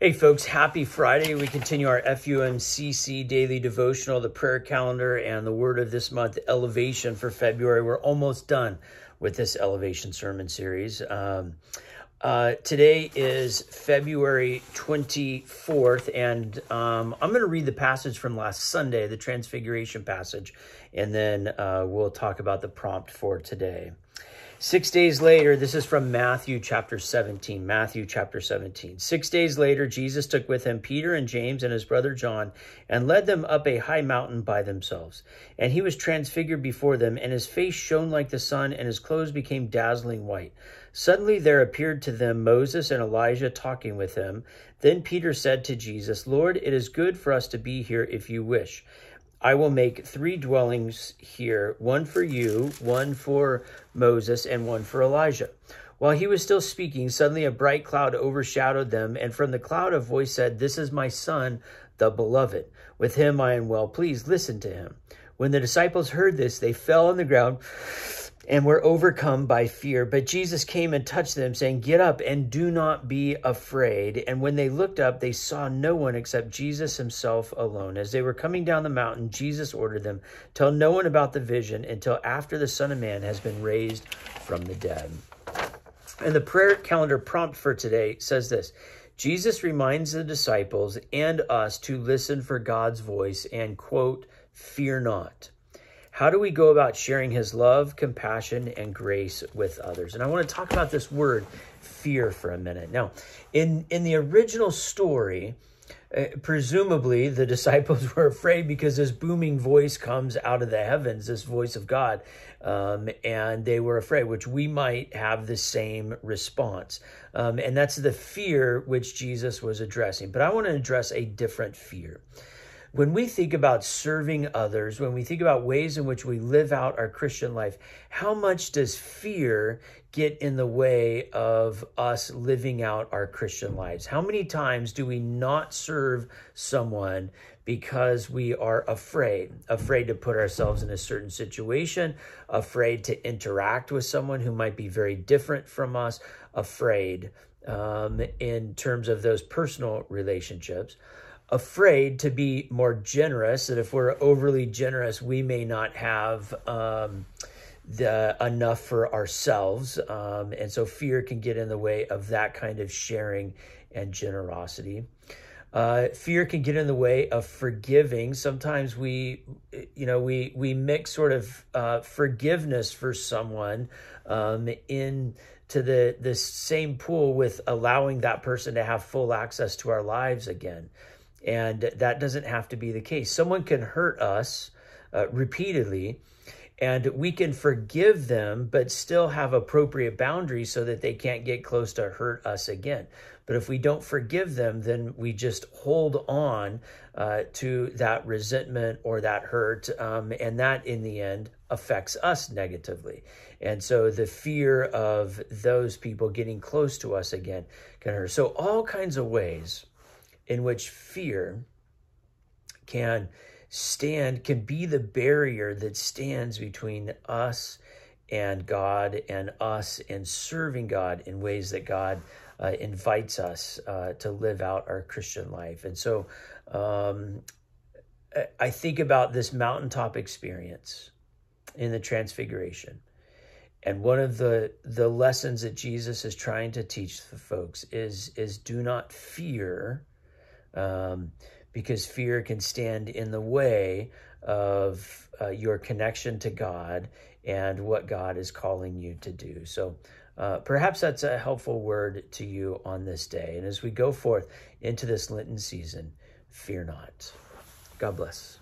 Hey folks, happy Friday. We continue our FUMCC daily devotional, the prayer calendar, and the word of this month, elevation for February. We're almost done with this elevation sermon series. Today is February 24th, and I'm going to read the passage from last Sunday, the Transfiguration passage, and then we'll talk about the prompt for today. 6 days later, this is from Matthew chapter 17. 6 days later, Jesus took with him Peter and James and his brother John and led them up a high mountain by themselves. And he was transfigured before them, and his face shone like the sun, and his clothes became dazzling white. Suddenly there appeared to them Moses and Elijah talking with him. Then Peter said to Jesus, "Lord, it is good for us to be here if you wish. I will make 3 dwellings here, one for you, one for Moses, and one for Elijah." While he was still speaking, suddenly a bright cloud overshadowed them, and from the cloud a voice said, "This is my son, the beloved. With him I am well pleased. Listen to him." When the disciples heard this, they fell on the ground and were overcome by fear. But Jesus came and touched them, saying, "Get up and do not be afraid." And when they looked up, they saw no one except Jesus himself alone. As they were coming down the mountain, Jesus ordered them, "Tell no one about the vision until after the Son of Man has been raised from the dead." And the prayer calendar prompt for today says this: Jesus reminds the disciples and us to listen for God's voice and, quote, "fear not." How do we go about sharing his love, compassion, and grace with others? And I want to talk about this word, fear, for a minute. Now, in the original story, presumably the disciples were afraid because this booming voice comes out of the heavens, this voice of God, and they were afraid, which we might have the same response. And that's the fear which Jesus was addressing. But I want to address a different fear. When we think about serving others, when we think about ways in which we live out our Christian life, how much does fear get in the way of us living out our Christian lives? How many times do we not serve someone because we are afraid to put ourselves in a certain situation, afraid to interact with someone who might be very different from us, afraid in terms of those personal relationships, afraid to be more generous, that if we're overly generous, we may not have enough for ourselves. And so fear can get in the way of that kind of sharing and generosity. Fear can get in the way of forgiving. Sometimes we mix sort of forgiveness for someone into the same pool with allowing that person to have full access to our lives again. And that doesn't have to be the case. Someone can hurt us repeatedly, and we can forgive them, but still have appropriate boundaries so that they can't get close to hurt us again. But if we don't forgive them, then we just hold on to that resentment or that hurt, and that in the end affects us negatively. And so the fear of those people getting close to us again can hurt. So all kinds of ways in which fear can be the barrier that stands between us and God, and us and serving God in ways that God invites us to live out our Christian life. And so I think about this mountaintop experience in the Transfiguration. And one of the lessons that Jesus is trying to teach the folks is do not fear, because fear can stand in the way of your connection to God and what God is calling you to do. So perhaps that's a helpful word to you on this day. And as we go forth into this Lenten season, fear not. God bless.